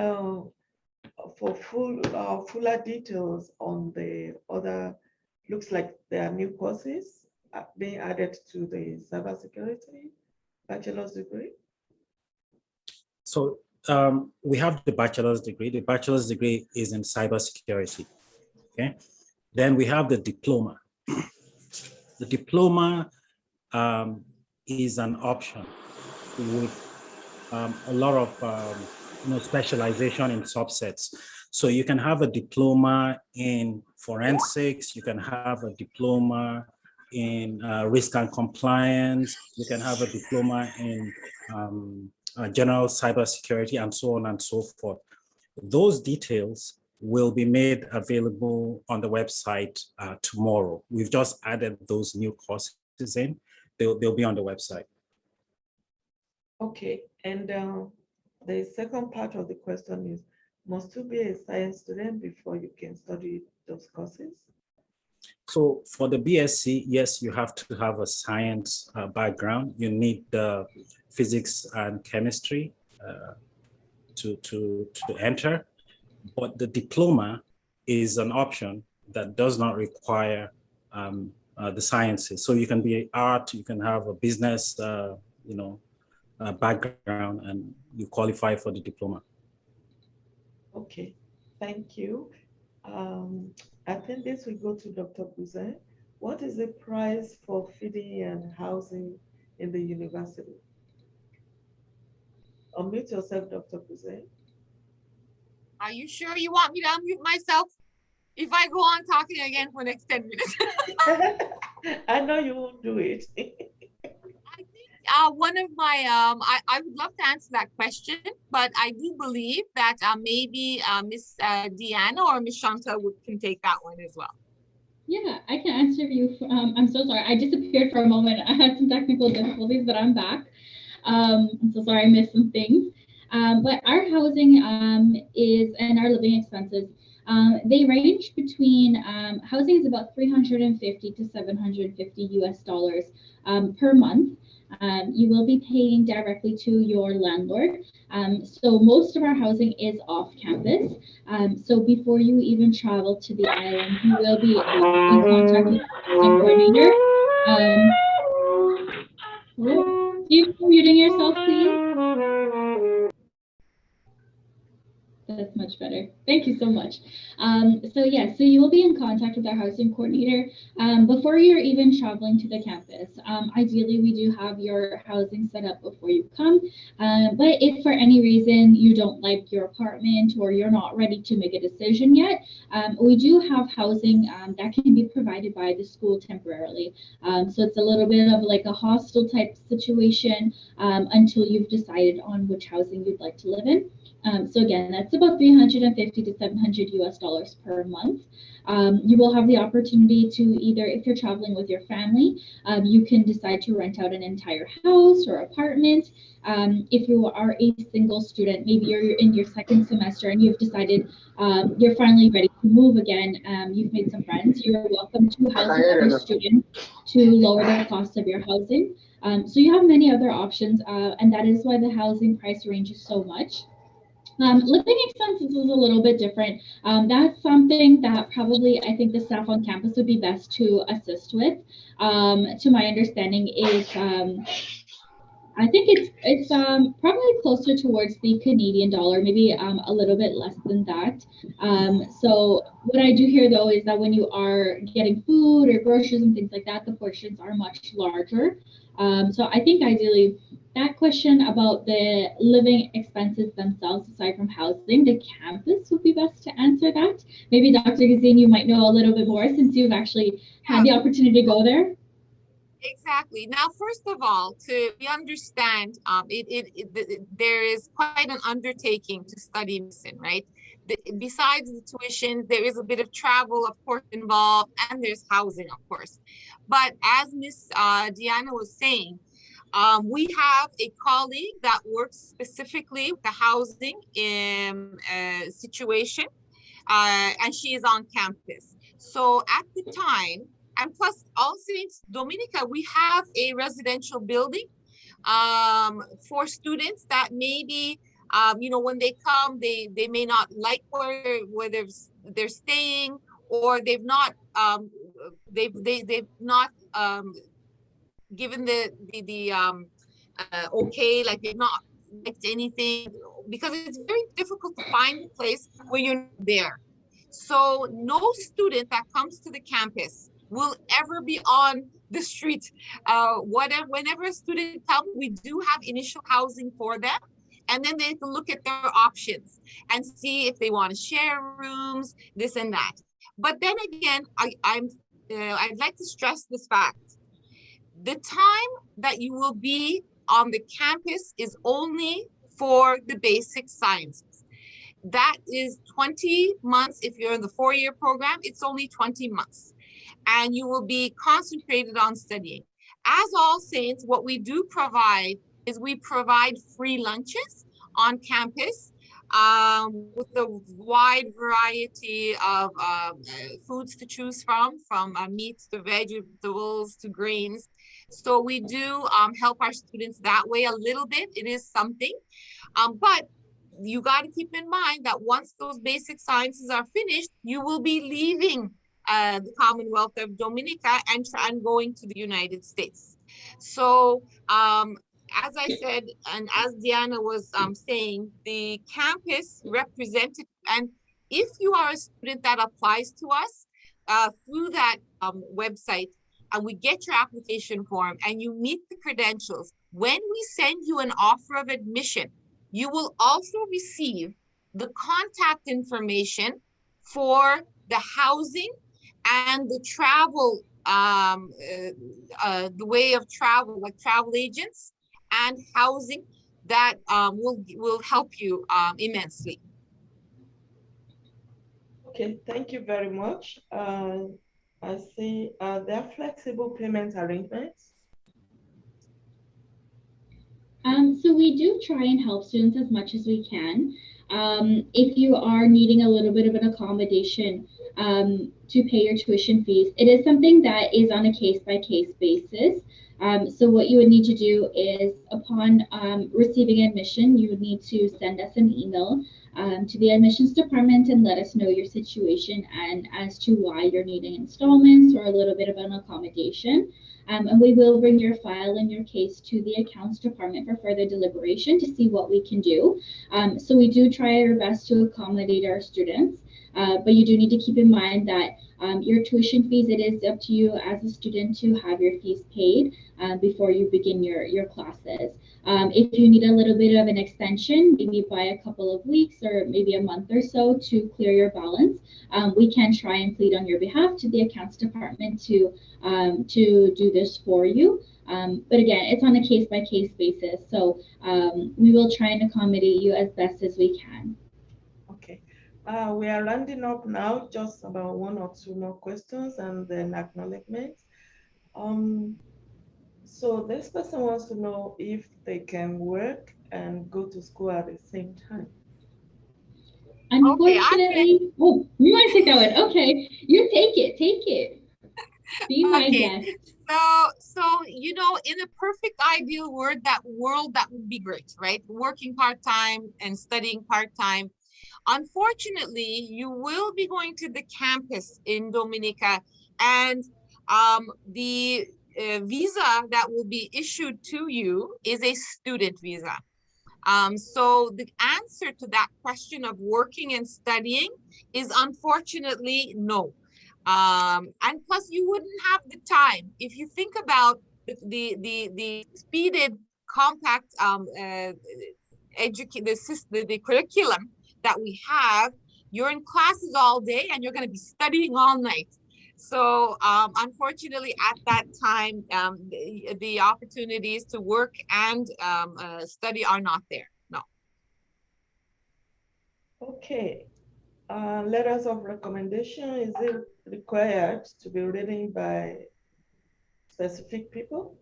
for fuller details on the other, looks like there are new courses being added to the cybersecurity bachelor's degree. So we have the bachelor's degree. The bachelor's degree is in cybersecurity. Okay. Then we have the diploma. The diploma is an option with a lot of specialization in subsets. So you can have a diploma in forensics, you can have a diploma in risk and compliance, you can have a diploma in general cybersecurity, and so on and so forth. Those details will be made available on the website tomorrow. We've just added those new courses in. They'll be on the website. Okay, and the second part of the question is, must you be a science student before you can study those courses? So for the BSc, yes, you have to have a science background. You need the physics and chemistry to enter. But the diploma is an option that does not require the sciences. So you can be art, you can have a business, background, and you qualify for the diploma. Okay, thank you. I think this will go to Dr. Buzet. What is the price for feeding and housing in the university? Unmute yourself, Dr. Buzet. Are you sure you want me to unmute myself? If I go on talking again for the next 10 minutes. I know you won't do it. I think one of my, I would love to answer that question, but I do believe that maybe Miss Deanna or Miss Shanta can take that one as well. Yeah, I can answer you. I'm so sorry. I disappeared for a moment. I had some technical difficulties, but I'm back. I'm so sorry I missed some things. But our housing is, and our living expenses, they range between, housing is about $350 to $750 US per month. You will be paying directly to your landlord. So most of our housing is off campus. So before you even travel to the island, you will be in contact with the housing coordinator. You muting yourself, please? That's much better. Thank you so much. So you will be in contact with our housing coordinator before you're even traveling to the campus. Ideally, we do have your housing set up before you come. But if for any reason you don't like your apartment or you're not ready to make a decision yet, we do have housing that can be provided by the school temporarily. So it's a little bit of like a hostel type situation until you've decided on which housing you'd like to live in. So again, that's about 350 to 700 US dollars per month. You will have the opportunity to either, if you're traveling with your family, you can decide to rent out an entire house or apartment. If you are a single student, maybe you're in your second semester and you've decided you're finally ready to move again, you've made some friends, you're welcome to house another student to lower the cost of your housing. So you have many other options, and that is why the housing price ranges so much. Living expenses is a little bit different. That's something that probably I think the staff on campus would be best to assist with. To my understanding, I think it's probably closer towards the Canadian dollar, maybe a little bit less than that. So what I do hear though is that when you are getting food or groceries and things like that, the portions are much larger. So I think ideally that question about the living expenses themselves, aside from housing, the campus would be best to answer that. Maybe Dr. Gazine, you might know a little bit more since you've actually had the opportunity to go there. Exactly. Now, first of all, we understand there is quite an undertaking to study medicine, right? Besides the tuition, there is a bit of travel, of course, involved, and there's housing, of course. But as Miss Diana was saying, we have a colleague that works specifically with the housing situation, and she is on campus. So at the time, and plus also in Dominica, we have a residential building for students that maybe, when they come, they may not like where they're staying, or they've not given the okay, like they've not liked anything, because it's very difficult to find a place when you're not there. So no student that comes to the campus will ever be on the street. Whenever a student comes, we do have initial housing for them, and then they can look at their options and see if they want to share rooms, this and that. But then again, I'd like to stress this fact. The time that you will be on the campus is only for the basic sciences. That is 20 months. If you're in the 4-year program, it's only 20 months. And you will be concentrated on studying. As All Saints, what we do provide is we provide free lunches on campus with a wide variety of foods to choose from meats to vegetables to grains. So we do help our students that way a little bit. It is something, but you got to keep in mind that once those basic sciences are finished, you will be leaving the Commonwealth of Dominica and going to the United States. So as I said, and as Diana was saying, the campus representative, and if you are a student that applies to us through that website, and we get your application form and you meet the credentials, when we send you an offer of admission, you will also receive the contact information for the housing and the travel, the way of travel, like travel agents and housing that will help you immensely. Okay, thank you very much. I see there are flexible payment arrangements. So we do try and help students as much as we can. If you are needing a little bit of an accommodation to pay your tuition fees, it is something that is on a case-by-case basis. So what you would need to do is, upon receiving admission, you would need to send us an email to the admissions department and let us know your situation and as to why you're needing installments or a little bit of an accommodation. And we will bring your file and your case to the accounts department for further deliberation to see what we can do. So we do try our best to accommodate our students. But you do need to keep in mind that your tuition fees, it is up to you as a student to have your fees paid before you begin your classes. If you need a little bit of an extension, maybe by a couple of weeks or maybe a month or so to clear your balance, we can try and plead on your behalf to the accounts department to do this for you. But again, it's on a case-by-case basis. So we will try and accommodate you as best as we can. Okay. We are rounding up now, just about one or two more questions and then acknowledgements. So this person wants to know if they can work and go to school at the same time. Unfortunately, oh, you want to take that one? Okay, you take it. Be my guest. So you know, in a perfect ideal world, that would be great, right? Working part-time and studying part-time. Unfortunately, you will be going to the campus in Dominica, and the visa that will be issued to you is a student visa. So the answer to that question of working and studying is unfortunately no. And plus you wouldn't have the time. If you think about the speeded compact the curriculum that we have, you're in classes all day and you're going to be studying all night. So unfortunately, at that time, the opportunities to work and study are not there. No. Okay. Letters of recommendation, is it required to be written by specific people?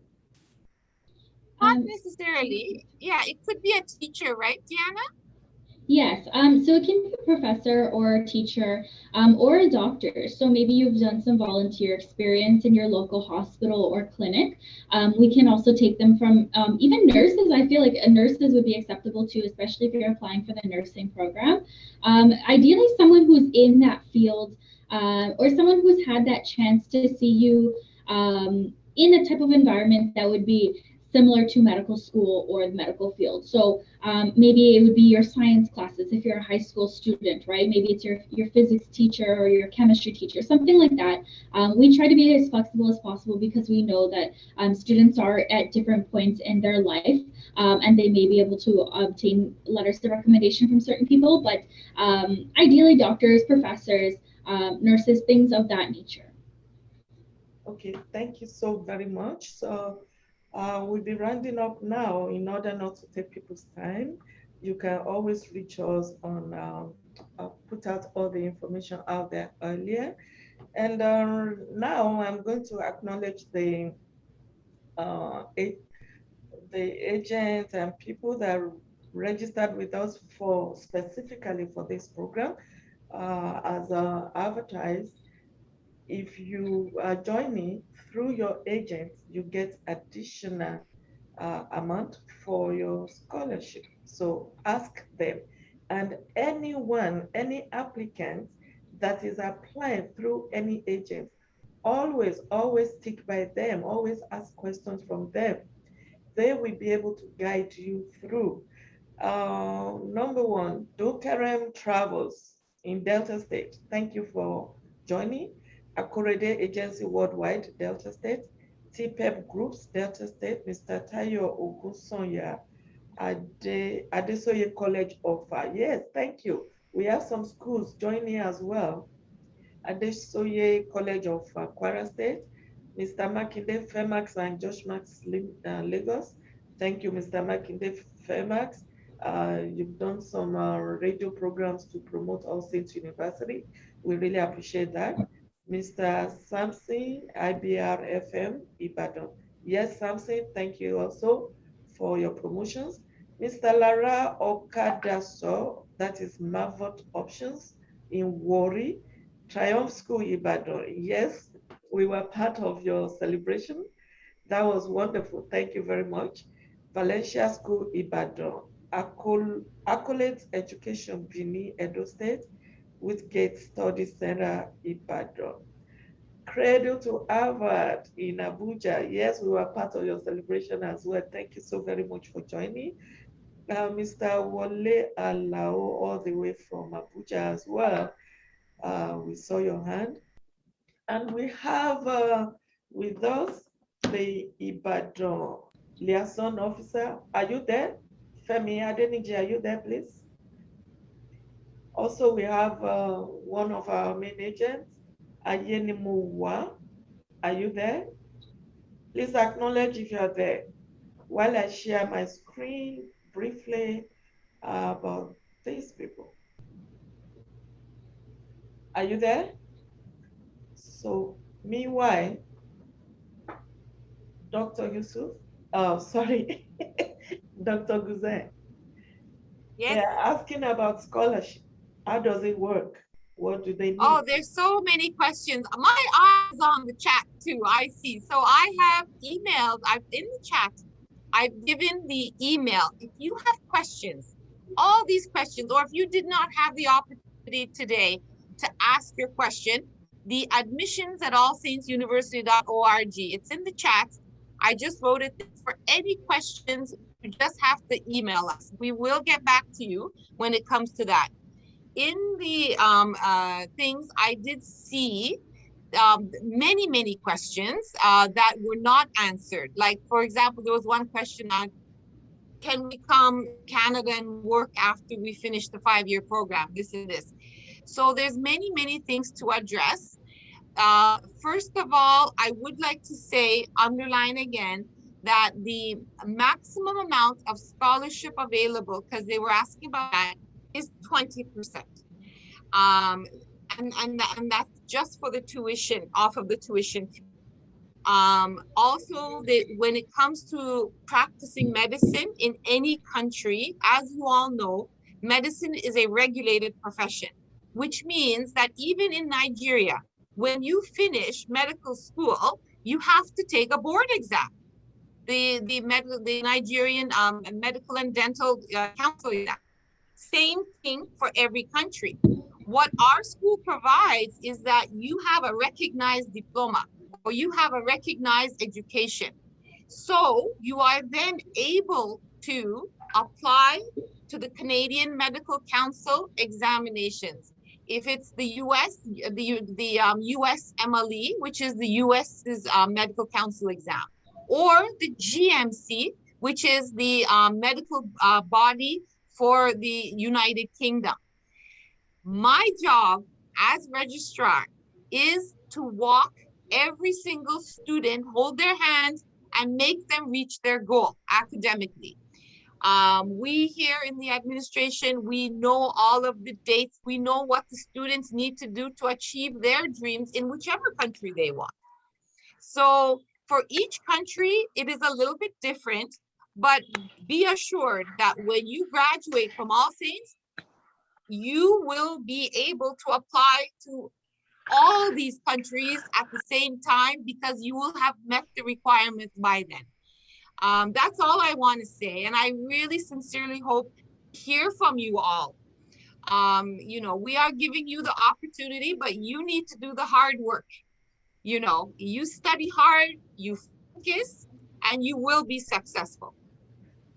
Not necessarily. Yeah, it could be a teacher, right, Diana? Yes, so it can be a professor or a teacher or a doctor. So maybe you've done some volunteer experience in your local hospital or clinic. We can also take them from even nurses. I feel like nurses would be acceptable too, especially if you're applying for the nursing program. Ideally, someone who's in that field or someone who's had that chance to see you in a type of environment that would be similar to medical school or the medical field. So maybe it would be your science classes if you're a high school student, right? Maybe it's your physics teacher or your chemistry teacher, something like that. We try to be as flexible as possible because we know that students are at different points in their life and they may be able to obtain letters of recommendation from certain people, but ideally doctors, professors, nurses, things of that nature. Okay, thank you so very much. So we'll be rounding up now. In order not to take people's time, you can always reach us on, put out all the information out there earlier. And now I'm going to acknowledge the agents and people that registered with us for specifically for this program as advertised. If you are joining through your agent, you get additional amount for your scholarship. So ask them. And anyone, any applicant that is applying through any agent, always stick by them, always ask questions from them. They will be able to guide you through. Number one, Dokarem Travels in Delta State. Thank you for joining. Akorede Agency Worldwide, Delta State. TPEP Groups, Delta State. Mr. Tayo Ogunsonya, Adesoye College of Yes, thank you. We have some schools joining as well. Adesoye College of Kwara State. Mr. Makinde Femax and Josh Max Lagos. Thank you, Mr. Makinde Femax. You've done some radio programs to promote All Saints University. We really appreciate that. Mr. Samson, IBR FM, Ibadan. Yes, Samson, thank you also for your promotions. Mr. Lara Okadaso, that is Marvot Options in Wari. Triumph School Ibadan. Yes, we were part of your celebration. That was wonderful. Thank you very much. Valencia School Ibadan. Accolades Education Bini, Edo State. Whitgate Study Center Ibadan. Cradle to Harvard in Abuja. Yes, we were part of your celebration as well. Thank you so very much for joining. Mr. Wole Alao, all the way from Abuja as well. We saw your hand. And we have with us the Ibadan liaison officer. Are you there? Femi Adeniji, are you there, please? Also, we have one of our main agents, Ayenimuwa. Are you there? Please acknowledge if you are there while I share my screen briefly about these people. Are you there? So meanwhile, Dr. Yusuf, sorry, Dr. Guzen, Yes. they're asking about scholarship. How does it work? What do they need? Oh, there's so many questions. My eyes on the chat too, I see. So I have emailed, I've in the chat, I've given the email. If you have questions, all these questions, or if you did not have the opportunity today to ask your question, the admissions at allsaintsuniversity.org, it's in the chat. I just wrote it for any questions, you just have to email us. We will get back to you when it comes to that. In the things, I did see many questions that were not answered. Like, for example, there was one question on, can we come to Canada and work after we finish the 5-year program? This and this. So there's many things to address. First of all, I would like to say, underline again, that the maximum amount of scholarship available, because they were asking about that, is 20%. And that's just for the tuition, off of the tuition fee. Also, when it comes to practicing medicine in any country, as you all know, medicine is a regulated profession, which means that even in Nigeria, when you finish medical school, you have to take a board exam. The Nigerian Medical and Dental Council exam. Same thing for every country. What our school provides is that you have a recognized diploma or you have a recognized education. So you are then able to apply to the Canadian Medical Council examinations. If it's the US, the US MLE, which is the US's Medical Council exam, or the GMC, which is the medical body for the United Kingdom. My job as registrar is to walk every single student, hold their hands, and make them reach their goal academically. We here in the administration, we know all of the dates. We know what the students need to do to achieve their dreams in whichever country they want. So for each country, it is a little bit different, but be assured that when you graduate from All Saints, you will be able to apply to all these countries at the same time because you will have met the requirements by then. That's all I want to say. And I really sincerely hope to hear from you all. You know, we are giving you the opportunity, but you need to do the hard work. You know, you study hard, you focus, and you will be successful.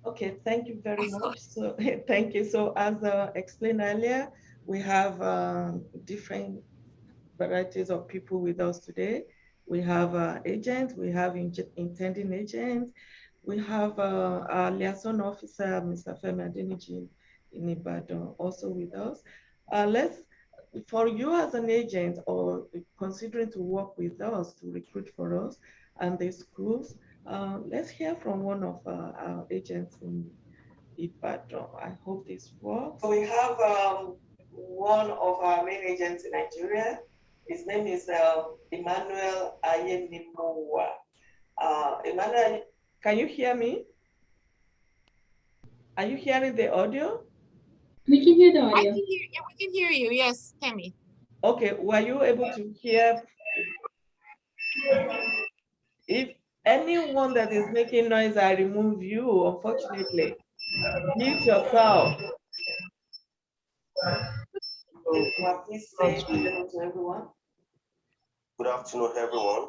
Okay, thank you very much. So thank you. So as explained earlier, we have different varieties of people with us today. We have agents, we have intending agents, we have our liaison officer, Mr. Femi Adeniji in Ibadan, also with us. For you as an agent or considering to work with us to recruit for us and the schools, let's hear from one of our agents in Ibadan. I hope this works. We have one of our main agents in Nigeria. His name is Emmanuel Ayenimowa. Emmanuel, can you hear me? Are you hearing the audio? We can hear the audio. We can hear you. Yes, Kemi. Okay, were you able to hear? If anyone that is making noise, I remove you, unfortunately. Mute yourself. Please say hello to everyone. Good afternoon, everyone.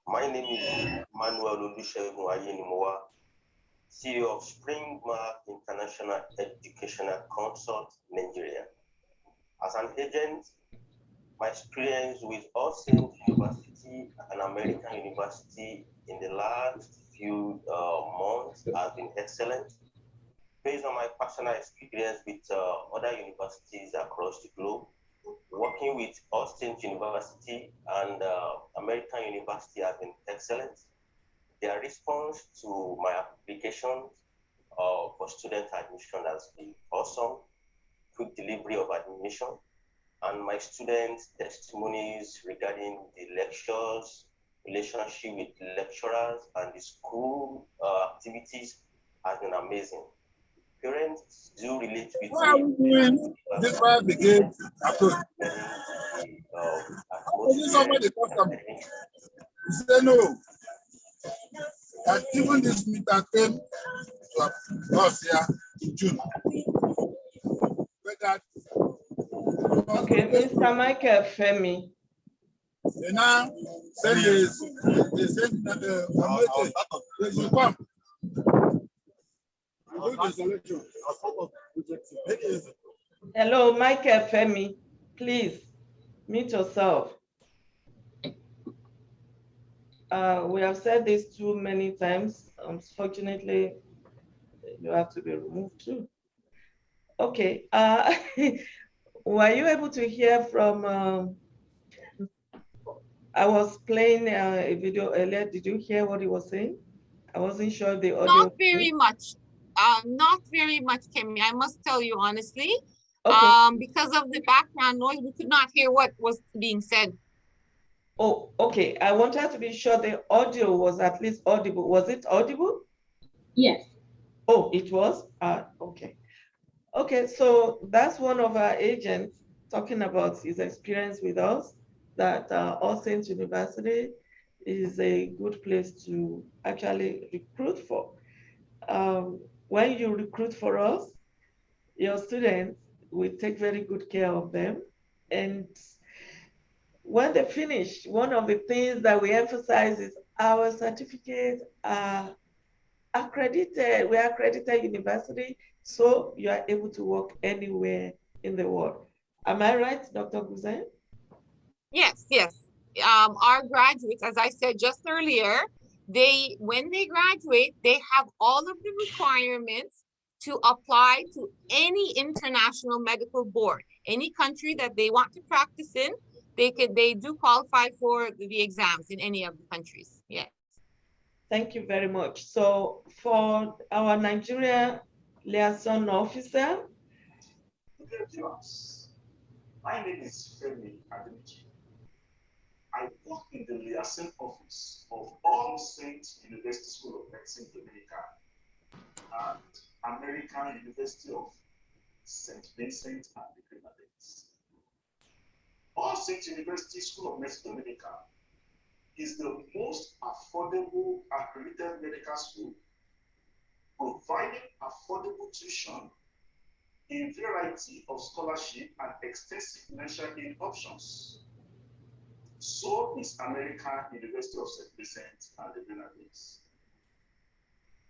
My name is Manuel Olusegun Ayenimowa, CEO of Springmark International Educational Consult, Nigeria. As an agent, My experience with All Saints University, an American university, in the last few months has been excellent. Based on my personal experience with other universities across the globe, working with All Saints University and American University has been excellent. Their response to my application for student admission has been awesome. Quick delivery of admission, and my students' testimonies regarding the lectures, relationship with lecturers, and the school activities has been amazing. Parents do relate with me. This one begins approach. Somebody say no. That even this meter came to us here in June. Okay, Mr. Michael Femi. And now, send this, they send that they should come. Hello, Michael Femi. Please, mute yourself. We have said this too many times. Unfortunately, you have to be removed too. Okay. Were you able to hear from? I was playing a video earlier. Did you hear what he was saying? I wasn't sure the audio. Not very much. Not very much, Kemi. I must tell you honestly. Okay. Because of the background noise, we could not hear what was being said. Oh, okay. I wanted to be sure the audio was at least audible. Was it audible? Yes. Oh, it was? Okay. Okay, so that's one of our agents talking about his experience with us, that All Saints University is a good place to actually recruit for. When you recruit for us, your students, we take very good care of them. And when they finish, one of the things that we emphasize is our certificates are accredited. We are accredited university, so you are able to work anywhere in the world. Am I right, Dr. Guzan? Yes, yes. Our graduates, as I said just earlier, when they graduate, they have all of the requirements to apply to any international medical board. Any country that they want to practice in, they do qualify for the exams in any of the countries. Yes. Thank you very much. So for our Nigeria liaison officer. My name is Femi Ademiji. I work in the liaison office of All Saints University School of Medicine, Dominica, and American University of St. Vincent and the Grenadines. All Saints University School of Medicine, Dominica is the most affordable accredited medical school, providing affordable tuition, a variety of scholarship and extensive financial aid options. So is American University of St. Vincent and the Grenadines.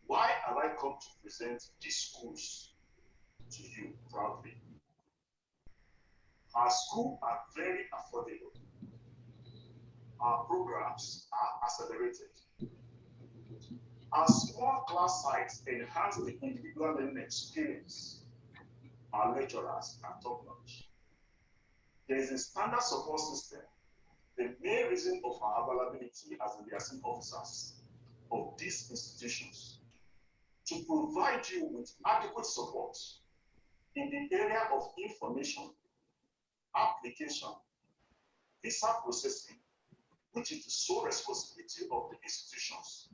Why have I come to present these schools to you proudly? Our schools are very affordable. Our programs are accelerated. Our small class size enhance the individual learning experience. Our lecturers are top-notch. There is a standard support system. The main reason of our availability as the liaison officers of these institutions to provide you with adequate support in the area of information, application, visa processing, which is the sole responsibility of the institutions,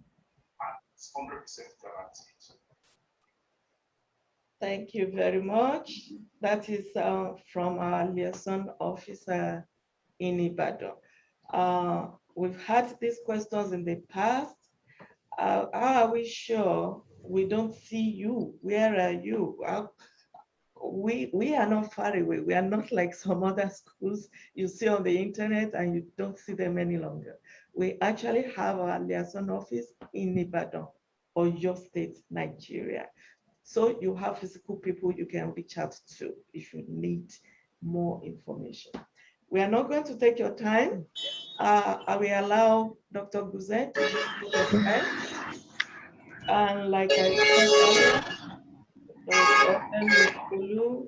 and it's 100% guaranteed. Thank you very much. That is from our liaison officer in Ibadan. We've had these questions in the past. How are we sure we don't see you? Where are you? We are not far away. We are not like some other schools you see on the internet and you don't see them any longer. We actually have our liaison office in Ibadan, Oyo State, Nigeria. So you have physical people you can reach out to if you need more information. We are not going to take your time. I will allow Dr. Guzet to give vote of thanks. And like I said earlier, there was often Ms. Folu.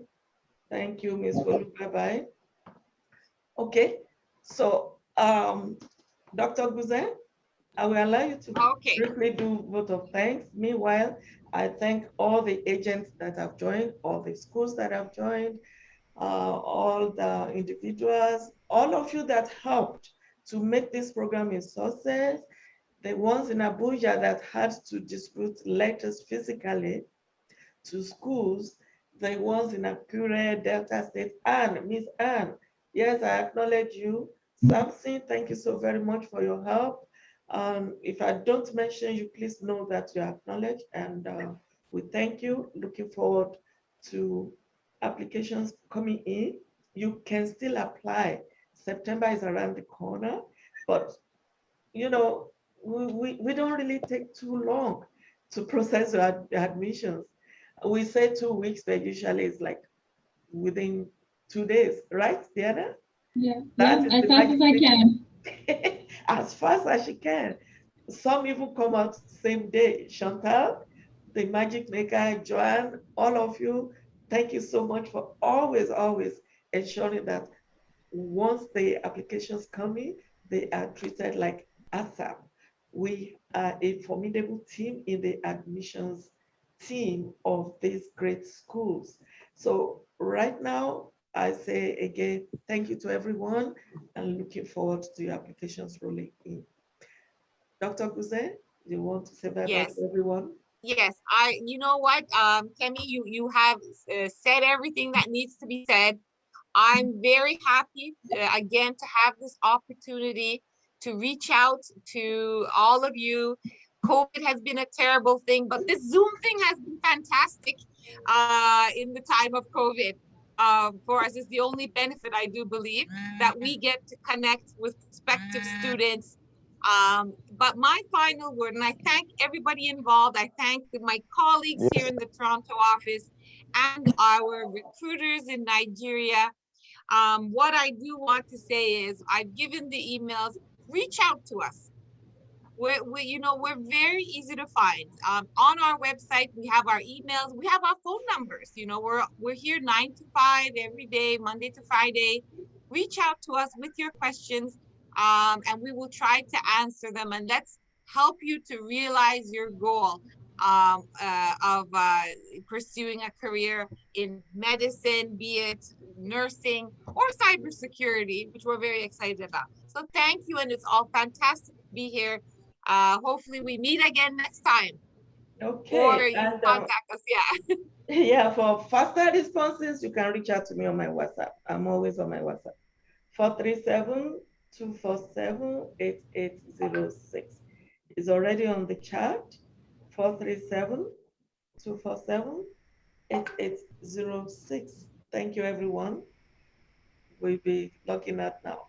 Thank you, Ms. Folu. Bye-bye. Okay, so Dr. Guzet, I will allow you to briefly do vote of thanks. Meanwhile, I thank all the agents that have joined, all the schools that have joined, all the individuals, all of you that helped to make this program a success, the ones in Abuja that had to distribute letters physically to schools, the ones in Akure, Delta State, and Miss Anne, yes, I acknowledge you. Samson, thank you so very much for your help. If I don't mention you, please know that you are acknowledged, and we thank you. Looking forward to applications coming in. You can still apply. September is around the corner, but you know, we don't really take too long to process your admissions. We say 2 weeks, but usually it's like within 2 days, right, Diana? Yeah, That as fast as I can. As fast as you can. Some even come out same day. Chantal, the magic maker, Joanne, all of you, thank you so much for always ensuring that once the applications come in, they are treated like ASAP. We are a formidable team in the admissions team of these great schools. So right now, I say again, thank you to everyone and looking forward to your applications rolling in. Dr. Guzet, you want to say bye-bye to everyone? Yes, you know what, Kemi, you have said everything that needs to be said. I'm very happy again to have this opportunity to reach out to all of you. COVID has been a terrible thing, but this Zoom thing has been fantastic in the time of COVID. For us, it's the only benefit, I do believe, that we get to connect with prospective students. But my final word, and I thank everybody involved. I thank my colleagues here in the Toronto office and our recruiters in Nigeria. What I do want to say is I've given the emails, reach out to us. We're very easy to find. On our website, we have our emails, we have our phone numbers. You know, we're here 9 to 5 every day, Monday to Friday. Reach out to us with your questions, and we will try to answer them. And let's help you to realize your goal of pursuing a career in medicine, be it nursing or cybersecurity, which we're very excited about. So thank you, and it's all fantastic to be here. Hopefully we meet again next time. Okay. Or you contact us, yeah. Yeah, for faster responses, you can reach out to me on my WhatsApp. I'm always on my WhatsApp. 437-247-8806. It's already on the chat. 437-247-8806. Thank you, everyone. We'll be logging out now.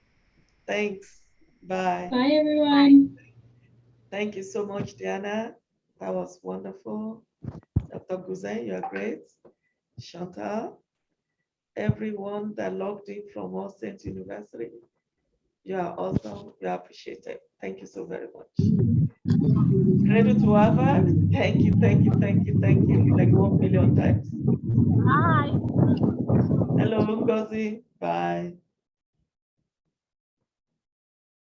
Thanks. Bye. Bye, everyone. Thank you so much, Diana. That was wonderful. Dr. Guzet, you are great. Chantal, everyone that logged in from All Saints University, you are awesome. You are appreciated. Thank you so very much. Credit to Harvard. Thank you, thank you, thank you, thank you. Like 1 million times. Bye. Hello, Ngozi. Bye.